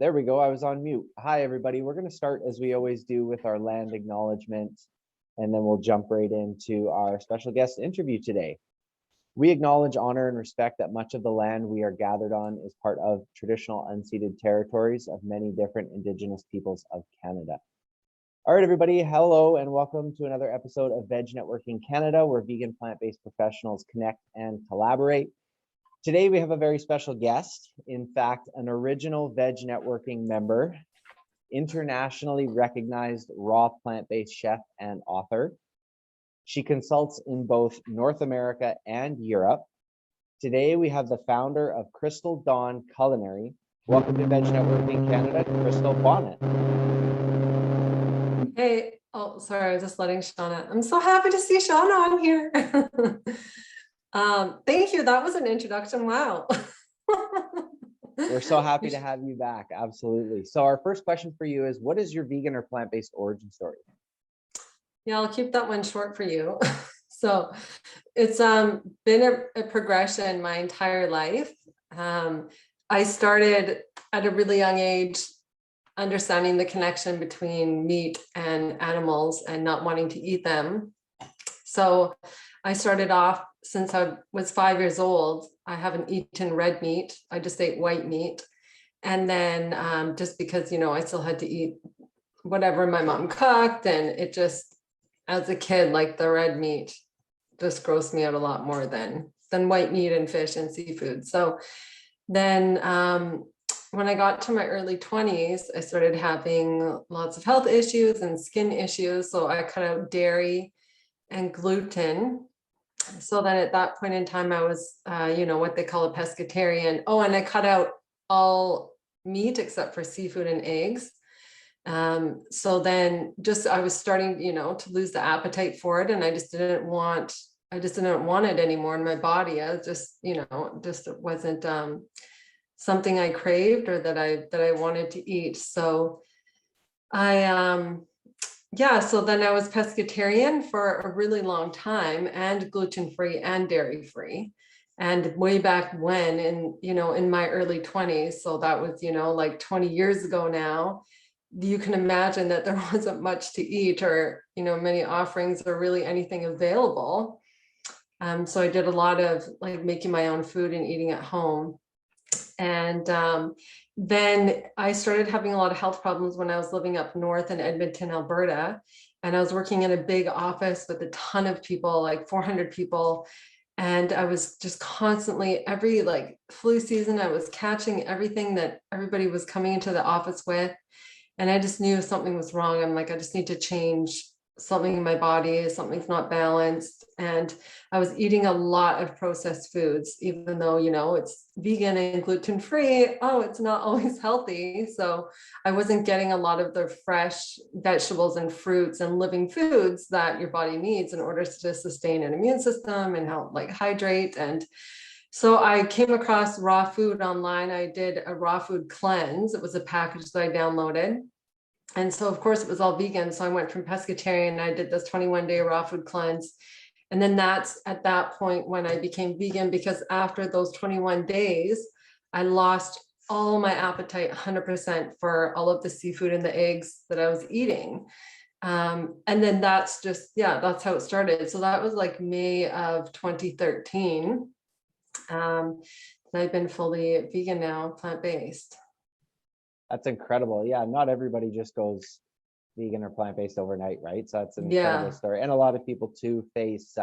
There we go. I was on mute. Hi, everybody. We're going to start as we always do with our land acknowledgement, and then we'll jump right into our special guest interview today. We acknowledge, honor, and respect that much of the land we are gathered on is part of traditional unceded territories of many different Indigenous peoples of Canada. All right, everybody. Hello, and welcome to another episode of Veg Networking Canada, where vegan plant-based professionals connect and collaborate. Today, we have a very special guest, in fact, an original Veg Networking member, internationally recognized raw plant-based chef and author. She consults in both North America and Europe. Today, we have the founder of Crystal Dawn Culinary. Welcome to Veg Networking Canada, Crystal Bonnet. Hey, oh, sorry, I was just letting Shawna. I'm so happy to see Shawna on here. Thank you. That was an introduction. Wow. We're so happy to have you back. Absolutely. So our first question for you is, what is your vegan or plant-based origin story? Yeah, I'll keep that one short for you. So it's been a progression my entire life. I started at a really young age understanding the connection between meat and animals and not wanting to eat them. So I started off since I was 5 years old. I haven't eaten red meat. I just ate white meat. And then just because, I still had to eat whatever my mom cooked. And it just, as a kid, like the red meat just grossed me out a lot more than white meat and fish and seafood. So then when I got to my early 20s, I started having lots of health issues and skin issues. So I cut out dairy and gluten. So then at that point in time, I was, what they call a pescatarian. Oh, and I cut out all meat except for seafood and eggs. So then I was starting, to lose the appetite for it. And I just didn't want it anymore in my body. I was just, it wasn't something I craved or that I wanted to eat. So so then I was pescatarian for a really long time and gluten-free and dairy-free. And way back when in my early 20s, so that was, like 20 years ago now, you can imagine that there wasn't much to eat or, many offerings or really anything available. So I did a lot of like making my own food and eating at home. And then I started having a lot of health problems when I was living up north in Edmonton, Alberta. And I was working in a big office with a ton of people, like 400 people. And I was just constantly, every like flu season, I was catching everything that everybody was coming into the office with. And I just knew something was wrong. I'm like, I just need to change something in my body, something's not balanced. And I was eating a lot of processed foods, even though, it's vegan and gluten-free. Oh, it's not always healthy. So I wasn't getting a lot of the fresh vegetables and fruits and living foods that your body needs in order to sustain an immune system and help like hydrate. And so I came across raw food online. I did a raw food cleanse. It was a package that I downloaded. And so, of course, it was all vegan. So I went from pescatarian. I did this 21-day raw food cleanse. And then that's at that point when I became vegan, because after those 21 days, I lost all my appetite 100% for all of the seafood and the eggs that I was eating. And then that's that's how it started. So that was like May of 2013. And I've been fully vegan now, plant-based. That's incredible. Yeah, not everybody just goes vegan or plant-based overnight, right? So that's an incredible story. And a lot of people too face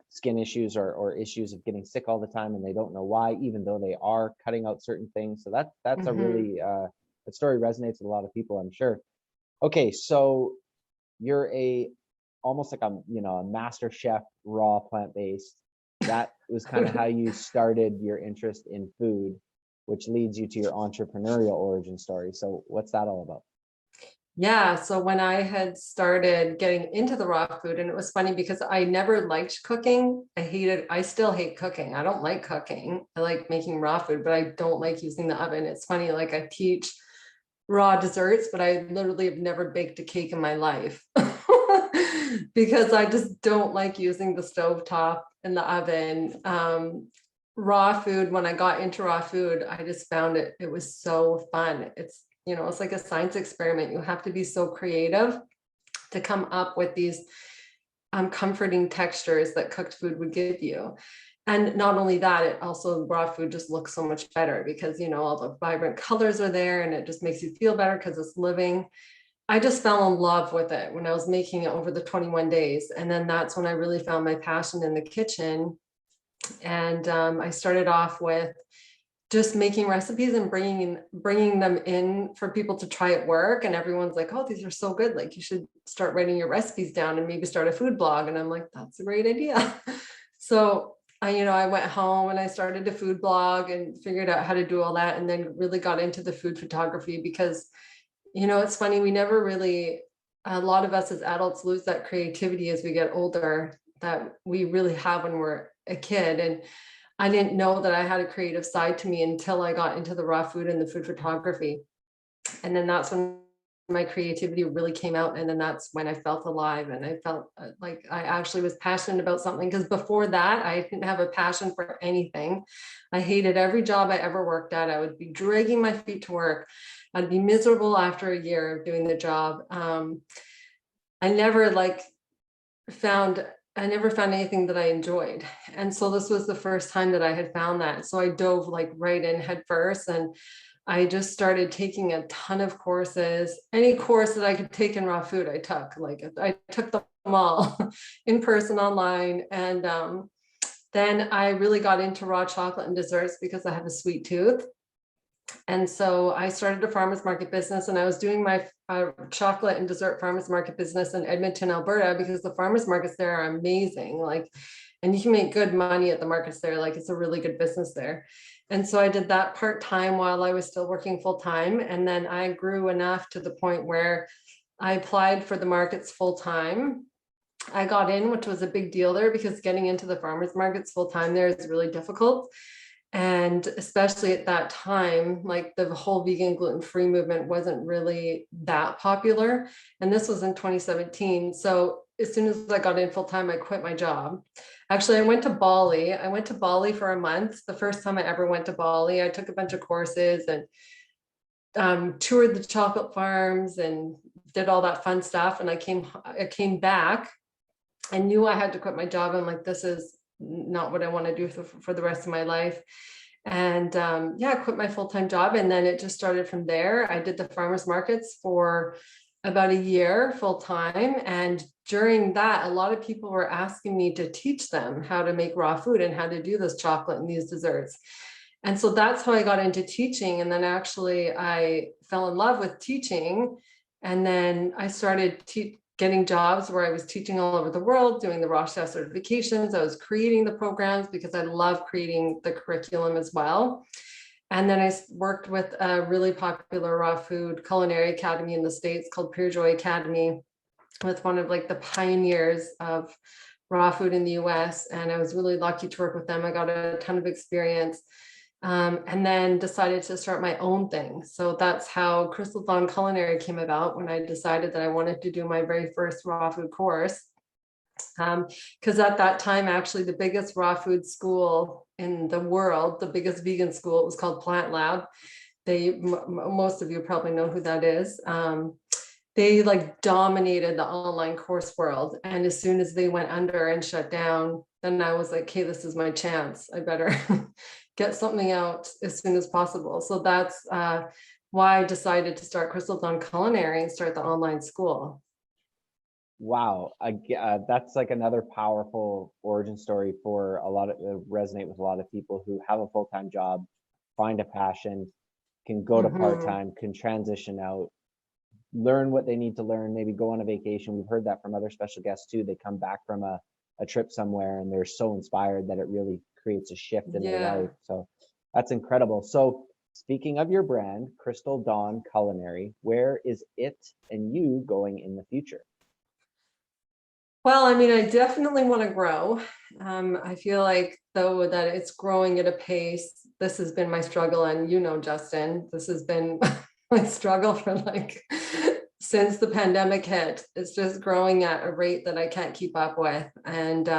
skin issues or issues of getting sick all the time, and they don't know why, even though they are cutting out certain things. So that's a really that story resonates with a lot of people, I'm sure. Okay, so you're almost like a master chef, raw plant-based. That was kind of how you started your interest in food, which leads you to your entrepreneurial origin story. So what's that all about? Yeah, so when I had started getting into the raw food, and it was funny because I never liked cooking. I still hate cooking. I don't like cooking. I like making raw food, but I don't like using the oven. It's funny, like I teach raw desserts, but I literally have never baked a cake in my life because I just don't like using the stovetop in the oven. raw food, when I got into raw food, I just found it was so fun. It's, you know, it's like a science experiment. You have to be so creative to come up with these comforting textures that cooked food would give you. And not only that, it also, raw food just looks so much better because, you know, all the vibrant colors are there and it just makes you feel better because it's living. I just fell in love with it when I was making it over the 21 days. And then that's when I really found my passion in the kitchen. And I started off with just making recipes and bringing them in for people to try at work. And everyone's like, oh, these are so good. Like, you should start writing your recipes down and maybe start a food blog. And I'm like, that's a great idea. So I went home and I started a food blog and figured out how to do all that. And then really got into the food photography because, it's funny, we never really, a lot of us as adults lose that creativity as we get older that we really have when we're a kid. And I didn't know that I had a creative side to me until I got into the raw food and the food photography. And then that's when my creativity really came out. And then that's when I felt alive and I felt like I actually was passionate about something. Because before that, I didn't have a passion for anything. I hated every job I ever worked at. I would be dragging my feet to work. I'd be miserable after a year of doing the job. I never found I never found anything that I enjoyed. And so this was the first time that I had found that. So I dove right in head first. And I just started taking a ton of courses. Any course that I could take in raw food, I took. I took them all in person, online. And then I really got into raw chocolate and desserts because I have a sweet tooth. And so I started a farmer's market business, and I was doing my chocolate and dessert farmer's market business in Edmonton, Alberta, because the farmer's markets there are amazing. And you can make good money at the markets there. It's a really good business there. And so I did that part-time while I was still working full-time. And then I grew enough to the point where I applied for the markets full-time. I got in, which was a big deal there because getting into the farmer's markets full-time there is really difficult. And especially at that time, the whole vegan gluten-free movement wasn't really that popular. And this was in 2017. So as soon as I got in full time, I quit my job. Actually, I went to Bali. I went to Bali for a month. The first time I ever went to Bali. I took a bunch of courses and toured the chocolate farms and did all that fun stuff. And I came back and knew I had to quit my job. I'm like, this is not what I want to do for the rest of my life. And I quit my full-time job. And then it just started from there. I did the farmers markets for about a year full-time. And during that, a lot of people were asking me to teach them how to make raw food and how to do this chocolate and these desserts. And so that's how I got into teaching. And then actually I fell in love with teaching. And then I started getting jobs where I was teaching all over the world, doing the raw chef certifications. I was creating the programs because I love creating the curriculum as well. And then I worked with a really popular raw food culinary academy in the States called Pure Joy Academy, with one of the pioneers of raw food in the US. And I was really lucky to work with them. I got a ton of experience. And then decided to start my own thing. So that's how Crystal Dawn Culinary came about, when I decided that I wanted to do my very first raw food course. Because at that time, actually, the biggest raw food school in the world, the biggest vegan school, it was called Plant Lab. Most of you probably know who that is. They dominated the online course world. And as soon as they went under and shut down, then I was like, hey, this is my chance. I better get something out as soon as possible. So that's why I decided to start Crystal Dawn Culinary and start the online school. Wow, that's another powerful origin story for resonate with a lot of people who have a full-time job, find a passion, can go to part-time, can transition out, learn what they need to learn, maybe go on a vacation. We've heard that from other special guests too. They come back from a trip somewhere and they're so inspired that it really creates a shift in their life. So that's incredible. So speaking of your brand, Crystal Dawn Culinary, where is it and you going in the future? Well, I mean, I definitely want to grow. I feel like, though, that it's growing at a pace. This has been my struggle. And Justin, this has been my struggle for since the pandemic hit. It's just growing at a rate that I can't keep up with. And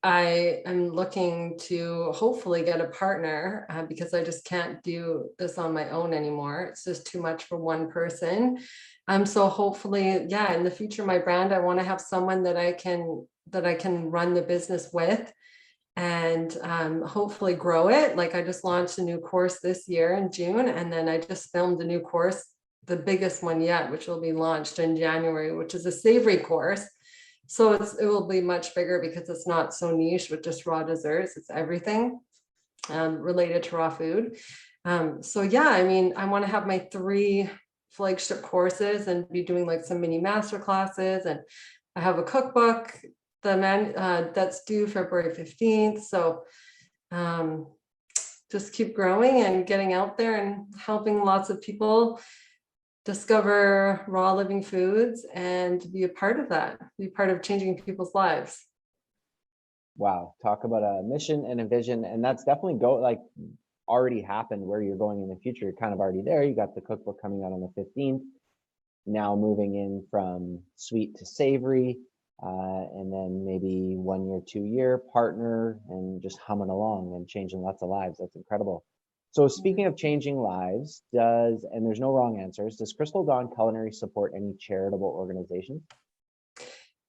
I am looking to hopefully get a partner because I just can't do this on my own anymore. It's just too much for one person. So hopefully, yeah, in the future, my brand, I want to have someone that I can run the business with and hopefully grow it. Like I just launched a new course this year in June, and then I just filmed a new course, the biggest one yet, which will be launched in January, which is a savory course. So it will be much bigger because it's not so niche with just raw desserts. It's everything related to raw food. So yeah, I mean, I want to have my 3 flagship courses and be doing like some mini master classes. And I have a cookbook, that's due February 15th. So just keep growing and getting out there and helping lots of people discover raw living foods and be a part of that, be part of changing people's lives. Wow, talk about a mission and a vision, and that's definitely already happened where you're going in the future. You're kind of already there. You got the cookbook coming out on the 15th, now moving in from sweet to savory, and then maybe 1 year, 2 year partner, and just humming along and changing lots of lives. That's incredible. So speaking of changing lives, and there's no wrong answers, does Crystal Dawn Culinary support any charitable organizations?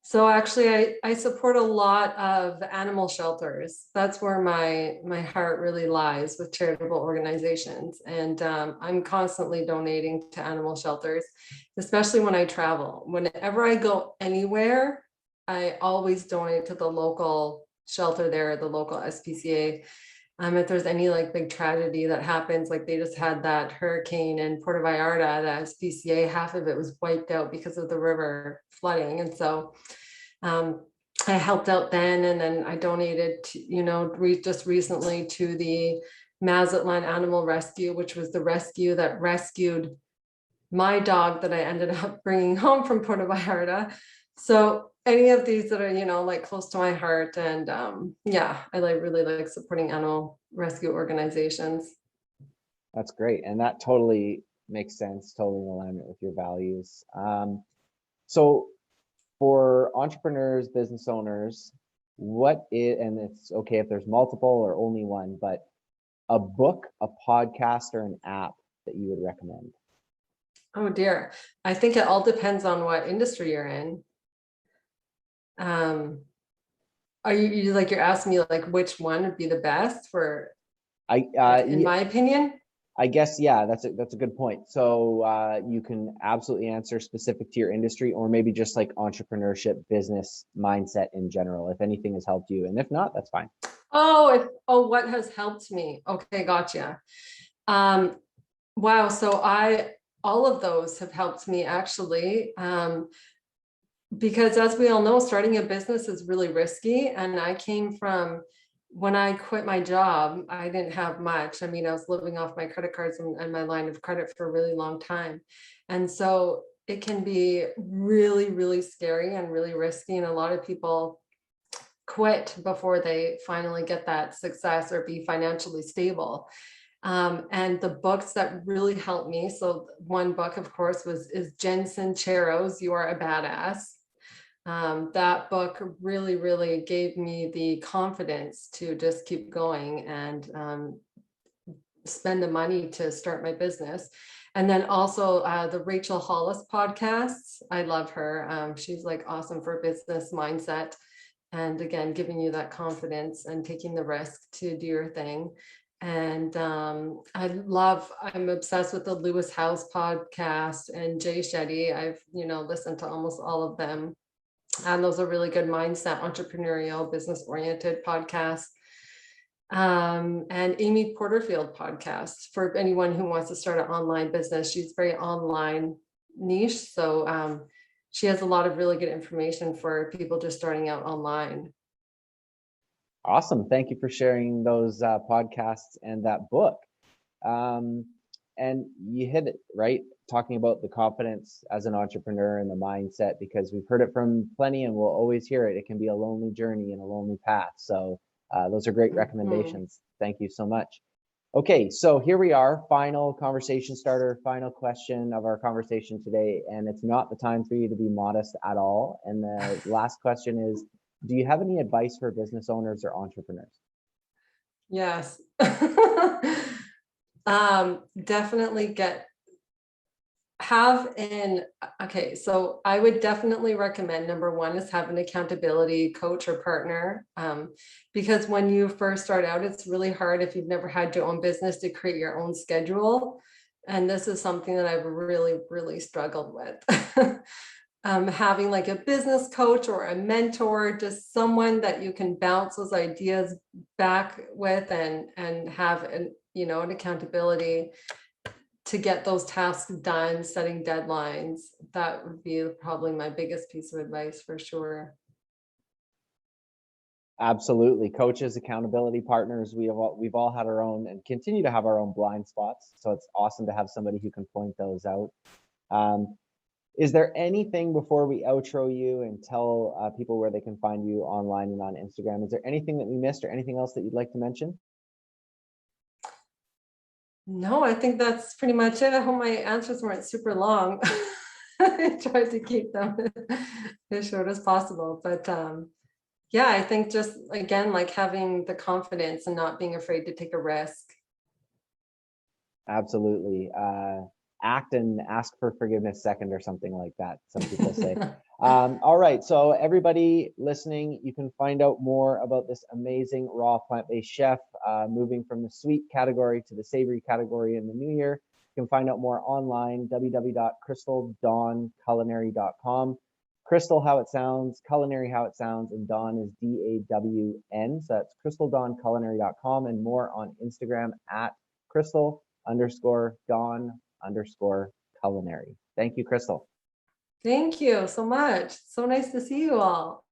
So actually, I support a lot of animal shelters. That's where my heart really lies, with charitable organizations. And I'm constantly donating to animal shelters, especially when I travel. Whenever I go anywhere, I always donate to the local shelter there, the local SPCA. If there's any like big tragedy that happens, like they just had that hurricane in Puerto Vallarta, the SPCA, half of it was wiped out because of the river flooding. And so I helped out then, and then I donated to, just recently to the Mazatlan Animal Rescue, which was the rescue that rescued my dog that I ended up bringing home from Puerto Vallarta. So any of these that are, like close to my heart, and yeah, I really like supporting animal rescue organizations. That's great. And that totally makes sense, totally in alignment with your values. So for entrepreneurs, business owners, and it's okay if there's multiple or only one, but a book, a podcast, or an app that you would recommend? Oh dear. I think it all depends on what industry you're in. Um, are you like, you're asking me like which one would be the best for, like, in my opinion? I guess, yeah, that's a good point. So you can absolutely answer specific to your industry, or maybe just like entrepreneurship, business mindset in general, if anything has helped you. And if not, that's fine. What has helped me? Okay, gotcha. Wow. So all of those have helped me actually. Because as we all know, starting a business is really risky. And when I quit my job, I didn't have much. I mean, I was living off my credit cards and my line of credit for a really long time. And so it can be really, really scary and really risky. And a lot of people quit before they finally get that success or be financially stable. And the books that really helped me. So one book, of course, is Jen Sincero's "You Are a Badass." That book really gave me the confidence to just keep going and spend the money to start my business. And then also the Rachel Hollis podcasts. I love her. She's like awesome for business mindset. And again, giving you that confidence and taking the risk to do your thing. And I'm obsessed with the Lewis House podcast and Jay Shetty. I've, listened to almost all of them. And those are really good mindset, entrepreneurial, business-oriented podcasts. And Amy Porterfield podcast for anyone who wants to start an online business. She's very online niche. So she has a lot of really good information for people just starting out online. Awesome. Thank you for sharing those podcasts and that book. And you hit it, right? Talking about the confidence as an entrepreneur and the mindset, because we've heard it from plenty and we'll always hear it. It can be a lonely journey and a lonely path. So those are great recommendations. Thank you so much. Okay, so here we are, final conversation starter, final question of our conversation today. And it's not the time for you to be modest at all. And the last question is, Do you have any advice for business owners or entrepreneurs? Yes. Definitely okay, so I would definitely recommend, number one is have an accountability coach or partner. Because when you first start out, it's really hard if you've never had your own business to create your own schedule. And this is something that I've really, really struggled with. Having like a business coach or a mentor, just someone that you can bounce those ideas back with and have an accountability to get those tasks done, setting deadlines. That would be probably my biggest piece of advice for sure. Absolutely. Coaches, accountability partners, we've all had our own and continue to have our own blind spots. So it's awesome to have somebody who can point those out. Is there anything before we outro you and tell people where they can find you online and on Instagram? Is there anything that we missed or anything else that you'd like to mention? No, I think that's pretty much it. I hope my answers weren't super long. I tried to keep them as short as possible. But yeah, I think just again, like having the confidence and not being afraid to take a risk. Absolutely. Act and ask for forgiveness second or something like that, some people say. All right, so everybody listening, you can find out more about this amazing raw plant-based chef moving from the sweet category to the savory category in the new year. You can find out more online, www.crystaldawnculinary.com. Crystal, how it sounds, culinary, how it sounds, and Dawn is D-A-W-N. So that's crystaldawnculinary.com, and more on Instagram at Crystal_Dawn_culinary. Thank you, Crystal. Thank you so much. So nice to see you all.